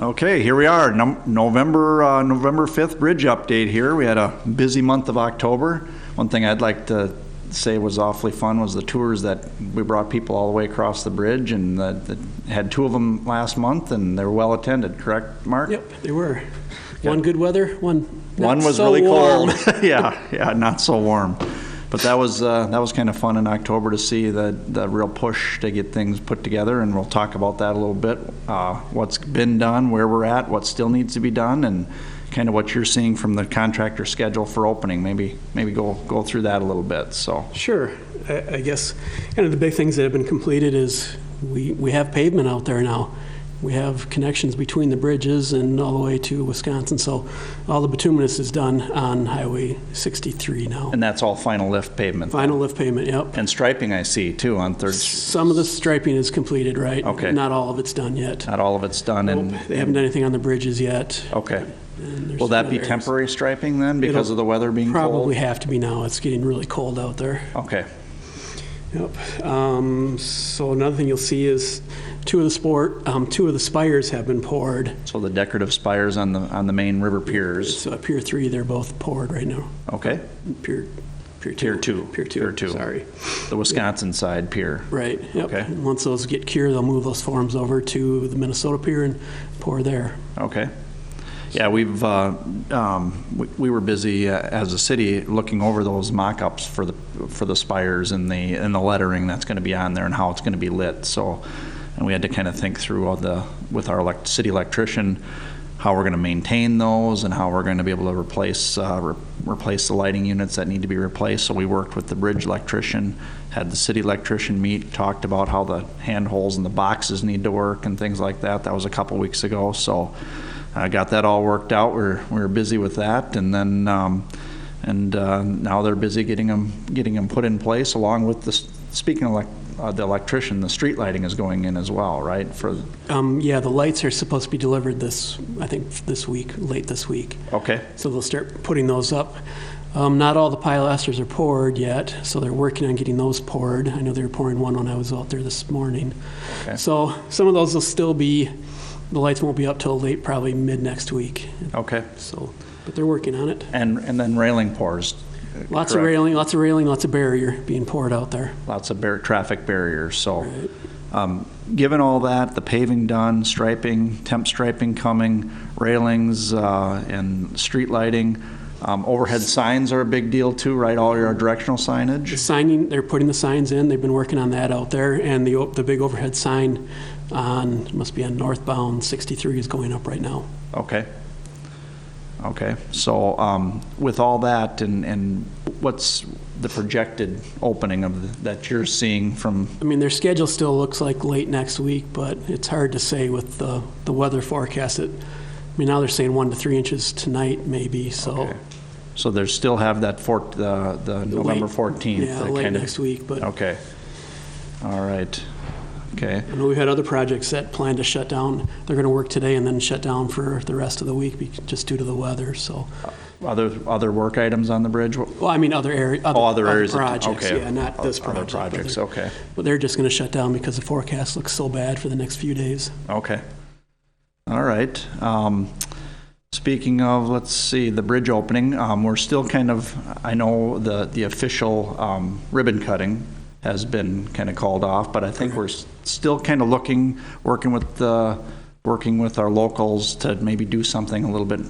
Okay, here we are, November 5th bridge update here. We had a busy month of October. One thing I'd like to say was awfully fun was the tours that we brought people all the way across the bridge, and had 2 of them last month, and they were well attended, correct, Mark? Yep, they were. One good weather, one was so really warm. cold. yeah, not so warm. But that was kind of fun in October to see the real push to get things put together, and we'll talk about that a little bit. What's been done, where we're at, what still needs to be done, and kind of what you're seeing from the contractor schedule for opening. Maybe go through that a little bit. So Sure. I guess kind of the big things that have been completed is we have pavement out there now. We have connections between the bridges and all the way to Wisconsin. So all the bituminous is done on Highway 63 now. And that's all final lift pavement? Final lift pavement, yep. And striping I see too on 3rd. Some of the striping is completed, right? Okay. Not all of it's done yet. Not all of it's done. Nope, they haven't done anything on the bridges yet. Okay. Will that be temporary striping then because of the weather being cold? Probably have to be now. It's getting really cold out there. Okay. Yep. So another thing you'll see is two of the spires have been poured. So the decorative spires on the main river piers. So Pier 3, they're both poured right now. Okay. Pier 2. Pier 2. Pier 2. Sorry. The Wisconsin side pier. Right. Yep. Okay. And once those get cured, they'll move those forms over to the Minnesota pier and pour there. Okay. Yeah, we were busy as a city looking over those mock-ups for the spires and the lettering that's going to be on there and how it's going to be lit. So, and we had to kind of think through with our city electrician how we're going to maintain those and how we're going to be able to replace the lighting units that need to be replaced. So we worked with the bridge electrician, had the city electrician meet, talked about how the handholds and the boxes need to work and things like that. That was a couple weeks ago. So I got that all worked out. We were busy with that, and then now they're busy getting them put in place. Along with speaking of the electrician, the street lighting is going in as well, right? Yeah, the lights are supposed to be delivered late this week. Okay. So they'll start putting those up. Not all the pilasters are poured yet, so they're working on getting those poured. I know they were pouring one when I was out there this morning. Okay. So some of those will still be. The lights won't be up till late, probably mid next week. Okay. So, but they're working on it. And then railing pours. Lots of railing, lots of barrier being poured out there. Lots of traffic barriers. So, right. Given all that, the paving done, striping, temp striping coming, railings, and street lighting. Overhead signs are a big deal too, right? All your directional signage. The signing, they're putting the signs in. They've been working on that out there, and the big overhead sign must be on northbound 63 is going up right now. Okay. So with all that, and what's the projected opening that you're seeing from? I mean, their schedule still looks like late next week, but it's hard to say with the weather forecast. I mean, now they're saying 1 to 3 inches tonight, maybe. So. Okay. So they still have that the November 14th. Yeah, late next week, but. Okay. All right. Okay. I know we've had other projects that plan to shut down. They're going to work today and then shut down for the rest of the week just due to the weather. So. Other work items on the bridge? Well, I mean other areas. Other areas. Projects. Okay. Yeah, not this project. Other projects. Okay. But they're just going to shut down because the forecast looks so bad for the next few days. Okay. All right. Speaking of, let's see, the bridge opening, we're still kind of, I know the official ribbon cutting has been kind of called off, but I think we're still kind of working with our locals to maybe do something a little bit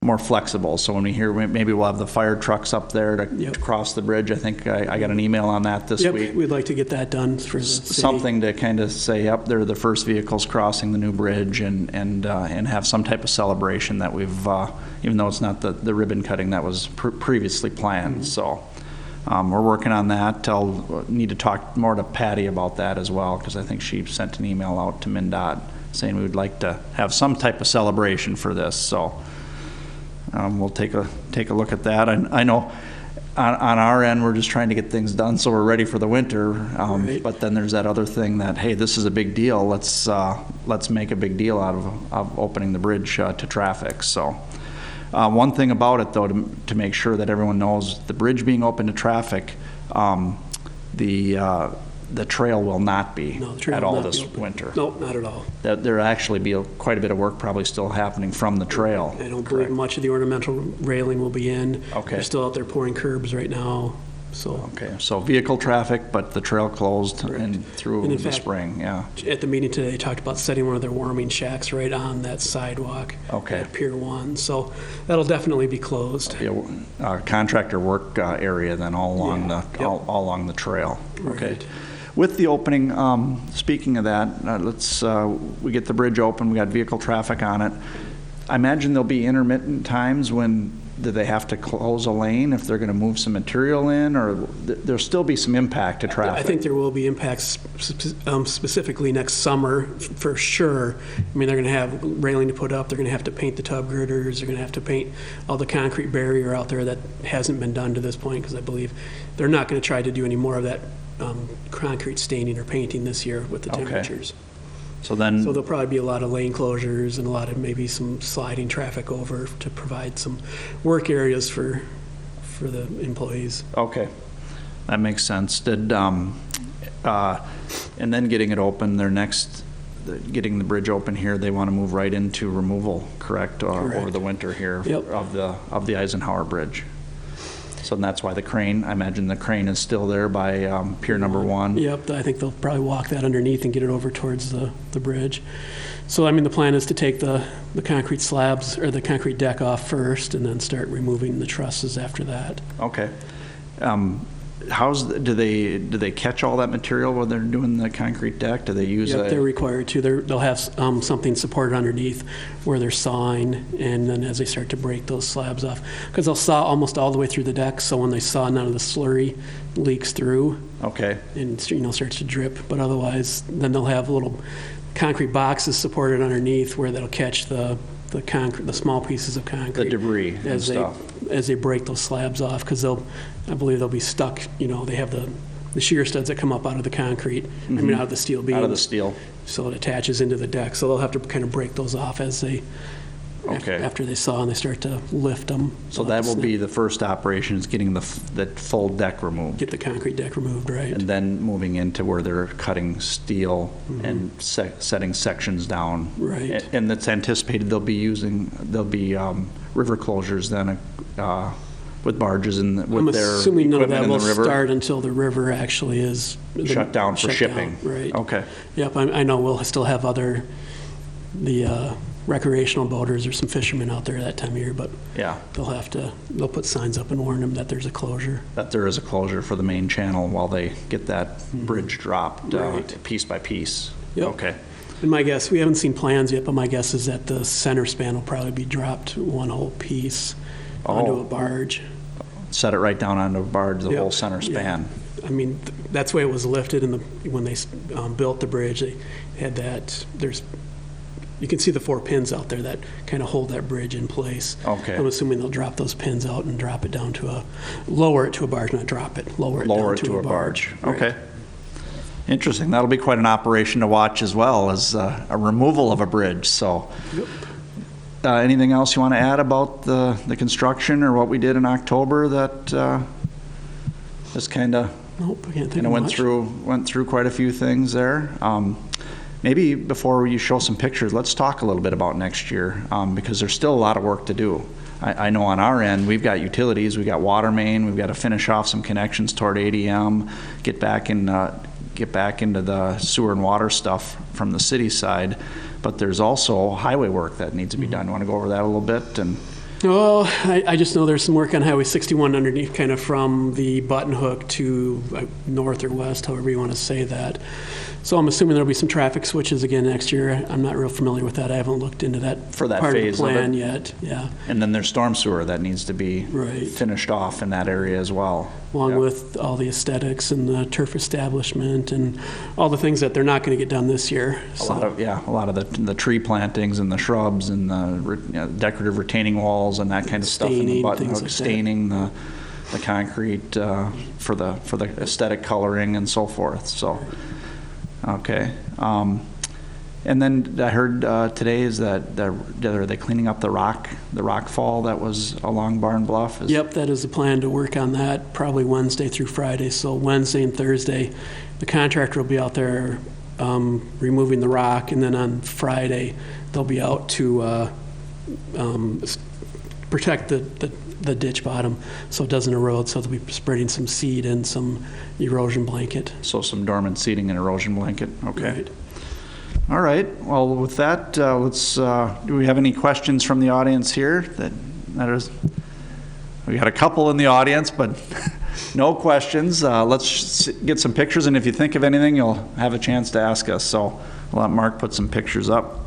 more flexible. So when we hear maybe we'll have the fire trucks up there to cross the bridge. I think I got an email on that this week. We'd like to get that done for the city. Something to kind of say, yep, they're the first vehicles crossing the new bridge, and have some type of celebration that we've, even though it's not the ribbon cutting that was previously planned. Mm-hmm. So we're working on that. I'll need to talk more to Patty about that as well, because I think she sent an email out to MnDOT saying we would like to have some type of celebration for this. So. We'll take a look at that. I know on our end we're just trying to get things done so we're ready for the winter. Right. But then there's that other thing that, hey, this is a big deal. Let's make a big deal out of opening the bridge to traffic. So one thing about it though, to make sure that everyone knows, the bridge being open to traffic, the the trail will not be No, the trail at will all not be this open. winter. Nope, not at all. That there actually be quite a bit of work probably still happening from the trail. I don't believe much of the ornamental railing will be in. Okay. They're still out there pouring curbs right now, so. Okay, so vehicle traffic, but the trail closed and through And in the fact, spring, yeah. At the meeting today, they talked about setting one of their warming shacks right on that sidewalk. Okay. At Pier 1, so that'll definitely be closed. Be a contractor work area then all along Yeah, the, yep. all along the trail. Okay. Right. With the opening, speaking of that, we get the bridge open, we got vehicle traffic on it. I imagine there'll be intermittent times when do they have to close a lane if they're going to move some material in, or there'll still be some impact to traffic? I think there will be impacts specifically next summer, for sure. I mean, they're going to have railing to put up, they're going to have to paint the tub girders, they're going to have to paint all the concrete barrier out there that hasn't been done to this point, because I believe they're not going to try to do any more of that concrete staining or painting this year with the Okay. temperatures. So then, So there'll probably be a lot of lane closures and a lot of maybe some sliding traffic over to provide some work areas for the employees. okay, that makes sense. And then getting it open, getting the bridge open here, they want to move right into removal, correct? Correct. Over the winter here Yep. of the Eisenhower Bridge. So that's why the crane, I imagine the crane is still there by pier number 1. Yep, I think they'll probably walk that underneath and get it over towards the bridge. So, I mean, the plan is to take the concrete slabs or the concrete deck off first and then start removing the trusses after that. Okay. Do they catch all that material when they're doing the concrete deck? Do they use Yep, they're required to. They'll have something supported underneath where they're sawing, and then as they start to break those slabs off, because they'll saw almost all the way through the deck, so when they saw, none of the slurry leaks through Okay. and starts to drip. But otherwise, then they'll have little concrete boxes supported underneath where they'll catch the small pieces of concrete, The debris and stuff. as they break those slabs off, because I believe they'll be stuck. They have the shear studs that come up out of the concrete. I mean, out of the steel beam. Out of the steel. So it attaches into the deck. So they'll have to kind of break those off as they Okay. after they saw and they start to lift them. So that will be the first operation, is getting the full deck removed. Get the concrete deck removed, right? And then moving into where they're cutting steel and setting sections down. Right. And it's anticipated they'll be river closures then with barges and I'm with their assuming none of equipment that in will the river. start until the river actually is Shut down for shipping. Right. Okay. Yep, I know we'll still have the recreational boaters or some fishermen out there that time of year, but Yeah. they'll put signs up and warn them that there's a closure. That there is a closure for the main channel while they get that bridge dropped Right. piece by piece. Yep. Okay. And my guess, we haven't seen plans yet, but my guess is that the center span will probably be dropped one whole piece onto Oh. a barge. Set it right down onto a barge, the Yep. whole center span. I mean, that's the way it was lifted when they built the bridge. They had that, you can see the 4 pins out there that kind of hold that bridge in place. Okay. I'm assuming they'll drop those pins out and drop it down lower it to a barge, not drop it, lower it down to a barge. Right. Okay. Interesting. That'll be quite an operation to watch as well as a removal of a bridge. So, Yep. anything else you want to add about the construction or what we did in October that just kind of Nope, I can't think of went much. through quite a few things there? Maybe before you show some pictures, let's talk a little bit about next year because there's still a lot of work to do. I know on our end, we've got utilities, we've got water main, we've got to finish off some connections toward ADM, get back into the sewer and water stuff from the city side. But there's also highway work that needs to be done. You want to go over that a little bit? And Oh, I just know there's some work on Highway 61 underneath, kind of from the button hook to north or west, however you want to say that. So I'm assuming there'll be some traffic switches again next year. I'm not real familiar with that. I haven't looked into that For that part phase of of the plan it? yet. Yeah, And then there's storm sewer that needs to be Right. finished off in that area as well. along Yep. with all the aesthetics and the turf establishment and all the things that they're not going to get done this year. A lot of the tree plantings and the shrubs and the decorative retaining walls and that kind of stuff in the Staining, button things hook, like that. staining the concrete for the aesthetic coloring and so forth. So, okay. And then I heard today is that are they cleaning up the rock fall that was along Barn Bluff? Yep, that is the plan, to work on that probably Wednesday through Friday. So Wednesday and Thursday, the contractor will be out there removing the rock, and then on Friday they'll be out to protect the ditch bottom so it doesn't erode. So they'll be spreading some seed and some erosion blanket. So some dormant seeding and erosion blanket. Okay. Right. All right. Well, with that, let's. Do we have any questions from the audience here? We got a couple in the audience, but no questions. Let's get some pictures, and if you think of anything, you'll have a chance to ask us. So I'll let Mark put some pictures up.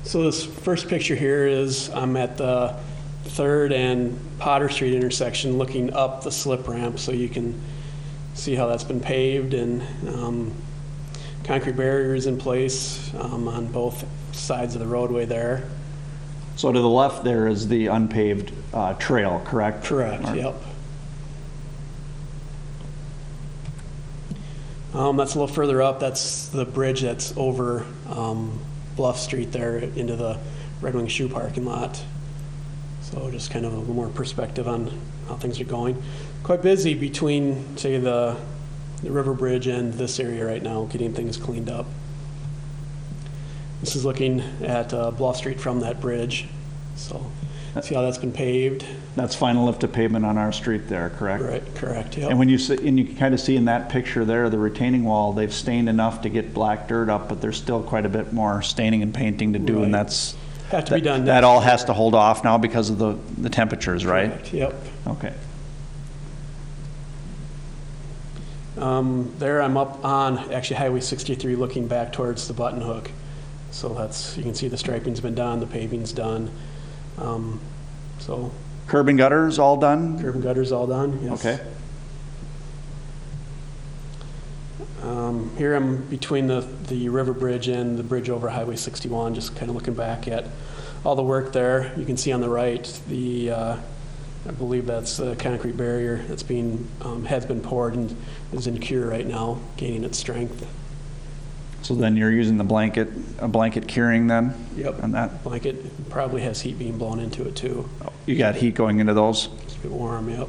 So this first picture here is I'm at the 3rd and Potter Street intersection looking up the slip ramp, so you can see how that's been paved, and concrete barriers in place on both sides of the roadway there. So to the left there is the unpaved trail, correct? Correct, yep. That's a little further up. That's the bridge that's over Bluff Street there into the Red Wing Shoe parking lot. So just kind of a little more perspective on how things are going. Quite busy between, say, the river bridge and this area right now, getting things cleaned up. This is looking at Bluff Street from that bridge. So see how that's been paved. That's final lift of pavement on our street there, correct? Right, correct, yep. And when you can kind of see in that picture there, the retaining wall, they've stained enough to get black dirt up, but there's still quite a bit more staining and painting to do, Right. and that's Have to be done. That all has to hold off now because of the temperatures, right? Correct, yep. Okay. There I'm up on actually Highway 63 looking back towards the Button Hook. So that's, you can see the striping's been done, the paving's done. So Curb and gutters all done? curb and gutters all done, yes. Okay. Here I'm between the river bridge and the bridge over Highway 61, just kind of looking back at all the work there. You can see on the right, I believe that's a concrete barrier that's has been poured and is in cure right now, gaining its strength. So then you're using a blanket curing then? Yep. On that? Blanket probably has heat being blown into it too. You got heat going into those? Keep it warm, yep.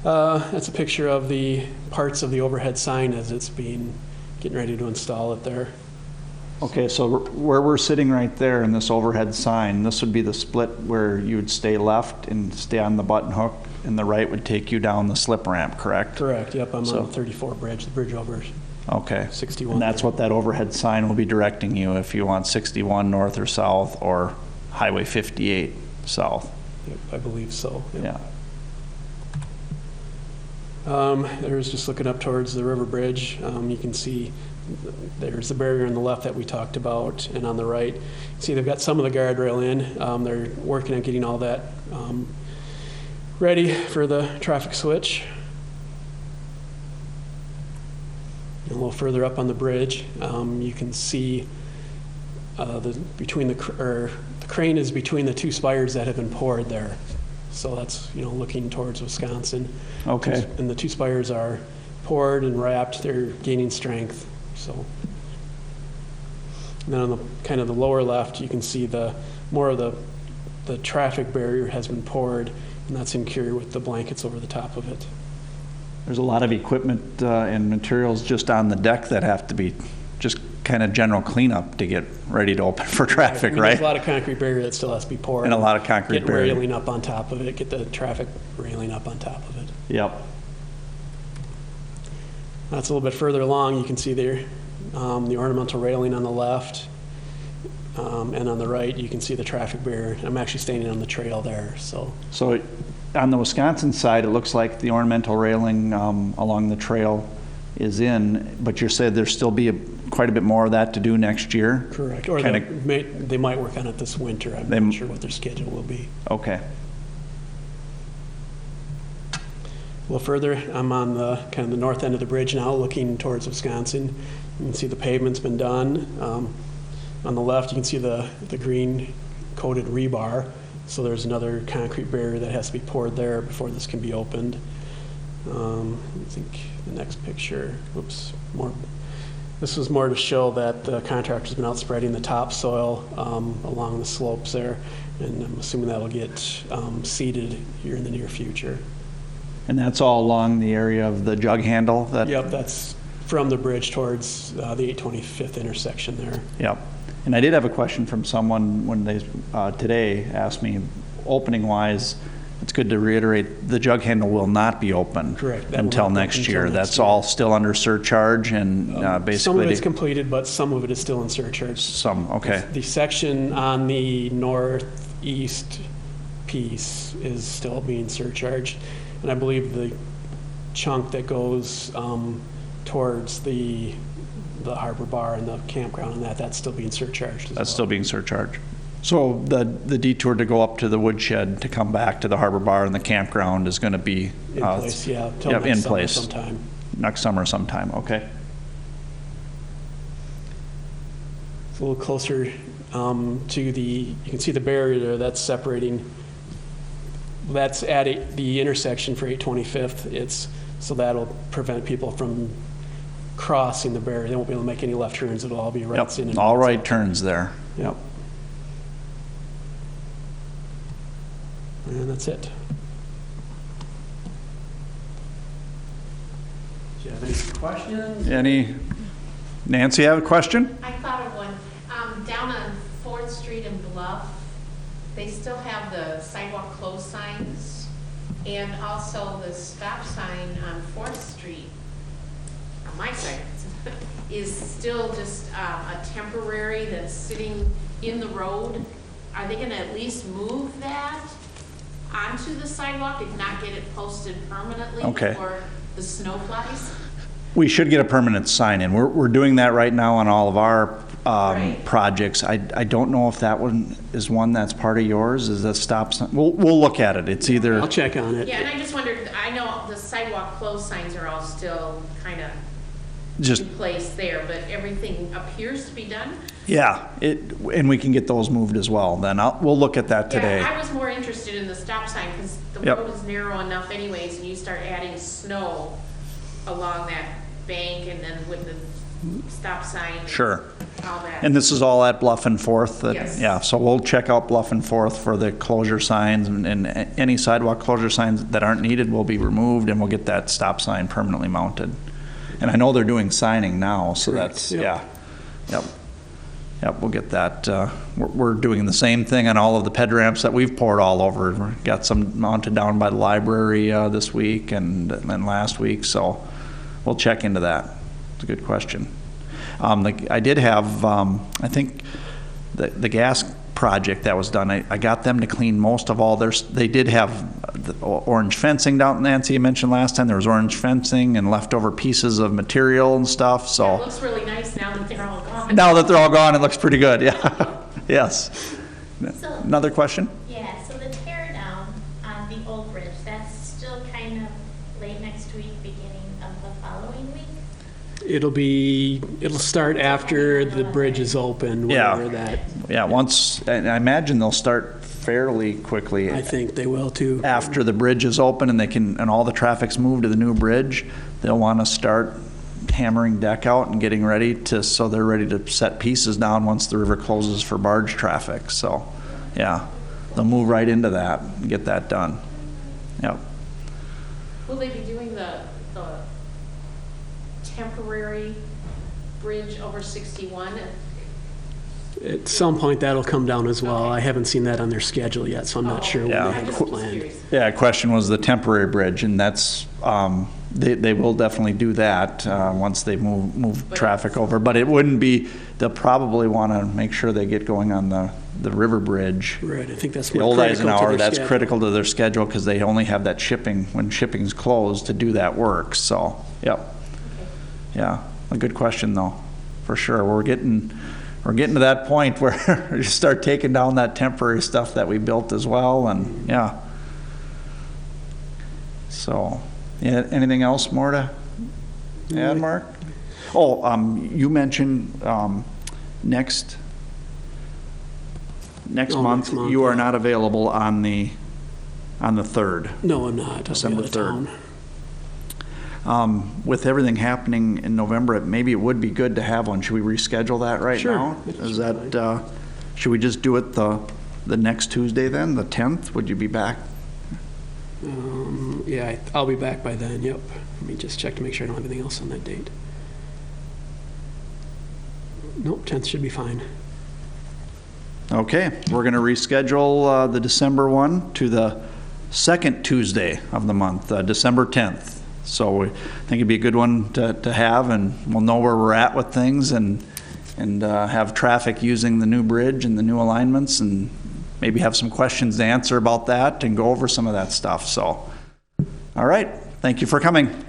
That's a picture of the parts of the overhead sign as it's getting ready to install it there. Okay, so where we're sitting right there in this overhead sign, this would be the split where you would stay left and stay on the Button Hook, and the right would take you down the slip ramp, correct? Correct, yep, I'm on the 34 bridge, the bridge over Okay. 61. And that's what that overhead sign will be directing you if you want 61 north or south or Highway 58 south. Yep, I believe so. Yep. Yeah. There's just looking up towards the river bridge. You can see there's the barrier on the left that we talked about, and on the right, see they've got some of the guardrail in. They're working on getting all that ready for the traffic switch. And a little further up on the bridge, you can see the crane is between the two spires that have been poured there. So that's, looking towards Wisconsin. Okay. And the two spires are poured and wrapped. They're gaining strength. So, and then on the kind of the lower left, you can see more of the traffic barrier has been poured, and that's in cure with the blankets over the top of it. There's a lot of equipment and materials just on the deck that have to be just kind of general cleanup to get ready to open for traffic, right? There's a lot of concrete barrier that still has to be poured. And a lot of concrete barrier. Get railing up on top of it, get the traffic railing up on top of it. Yep. That's a little bit further along. You can see there the ornamental railing on the left, and on the right you can see the traffic barrier. I'm actually standing on the trail there. So on the Wisconsin side, it looks like the ornamental railing along the trail is in, but you said there'll still be quite a bit more of that to do next year? Correct. Or they might work on it this winter. I'm not sure what their schedule will be. Okay. A little further, I'm on the kind of the north end of the bridge now, looking towards Wisconsin. You can see the pavement's been done. On the left, you can see the green coated rebar. So there's another concrete barrier that has to be poured there before this can be opened. I think the next picture, oops, more. This was more to show that the contractor's been out spreading the topsoil along the slopes there, and I'm assuming that'll get seeded here in the near future. And that's all along the area of the jug handle? Yep, that's from the bridge towards the 825th intersection there. Yep. And I did have a question from someone when they today asked me, opening-wise, it's good to reiterate, the jug handle will not be open. Correct. Until next year. That's all still under surcharge and basically... Some of it's completed, but some of it is still in surcharge. Some, okay. The section on the northeast piece is still being surcharged. And I believe the chunk that goes towards the harbor bar and the campground and that's still being surcharged as That's well. still being surcharged. So the detour to go up to the woodshed to come back to the harbor bar and the campground is going to be... In place, yeah. Till Yep, next in summer place. sometime. Next summer sometime, okay. It's a little closer to you can see the barrier there that's separating. That's at the intersection for 825th. So that'll prevent people from crossing the barrier. They won't be able to make any left turns. It'll all be rights in Yep, and all rights right out. turns there. Yep. And that's it. Do you have any questions? Nancy, have a question? I thought of one. Down on 4th Street and Bluff, they still have the sidewalk closed signs and also the stop sign on 4th Street, on my side, is still just a temporary that's sitting in the road. Are they gonna at least move that onto the sidewalk and not get it posted permanently Okay. for the snow flies? We should get a permanent sign in. We're doing that right now on all of our Right. projects. I don't know if that one is one that's part of yours. Is that stop sign? We'll look at it. It's either, I'll check on it. Yeah, and I just wondered, I know the sidewalk closed signs are all still kind of just, in place there, but everything appears to be done. yeah, and we can get those moved as well. Then we'll look at that today. Yeah, I was more interested in the stop sign because the Yep. road is narrow enough anyways, and you start adding snow along that bank and then with the stop sign. and Sure. All that. And this is all at Bluff and Fourth? Yes. Yeah, so we'll check out Bluff and Fourth for the closure signs, and any sidewalk closure signs that aren't needed will be removed, and we'll get that stop sign permanently mounted. And I know they're doing signing now, so Correct, that's, yep. yeah. Yep, we'll get that. We're doing the same thing on all of the ped ramps that we've poured all over. We've got some mounted down by the library this week and then last week, so we'll check into that. It's a good question. I did have, I think, the gas project that was done, I got them to clean most of all they did have the orange fencing down, Nancy, you mentioned last time, there was orange fencing and leftover pieces of material and stuff, so. It looks really nice now that they're all gone. Now that they're all gone, it looks pretty good, yeah. Yes. So- Another question? Yeah, so the tear down on the old bridge, that's still kind of late next week, beginning of the following week? It'll start after the bridge is open, Yeah. whatever that, Yeah, and I imagine they'll start fairly quickly. I think they will too. After the bridge is open and all the traffic's moved to the new bridge, they'll want to start hammering deck out and getting ready so they're ready to set pieces down once the river closes for barge traffic. So, yeah, they'll move right into that and get that done. Yep. Will they be doing the temporary bridge over 61? At some point, that'll come down as well. Okay. I haven't seen that on their schedule yet, so I'm not sure when Yeah. they I have just it was planned. curious. Yeah, question was the temporary bridge, and that's, they will definitely do that once they move But traffic over. But it wouldn't be, they'll probably want to make sure they get going on the river bridge. Right, I think that's The more old critical to Eisenhower, their that's schedule. critical to their schedule because they only have that shipping, when shipping's closed, to do that work. So, yep. Yeah, a good question though, for sure. We're getting to that point where we start taking down that temporary stuff that we built as well, and yeah. So, yeah, anything else more to add, Mark? Oh, you mentioned next next Oh, month, next month, you are yeah. not available on the 3rd. No, I'm not. I'll be December out of 3rd. town. With everything happening in November, maybe it would be good to have one. Should we reschedule that right Sure. now? That Is should be that, should we just do it the next Tuesday then, the 10th? Would you be back? Yeah, I'll be back by then, yep. Let me just check to make sure I don't have anything else on that date. Nope, 10th should be fine. Okay, we're going to reschedule the December one to the second Tuesday of the month, December 10th. So we think it'd be a good one to have, and we'll know where we're at with things and have traffic using the new bridge and the new alignments, and maybe have some questions to answer about that and go over some of that stuff. So, all right, thank you for coming.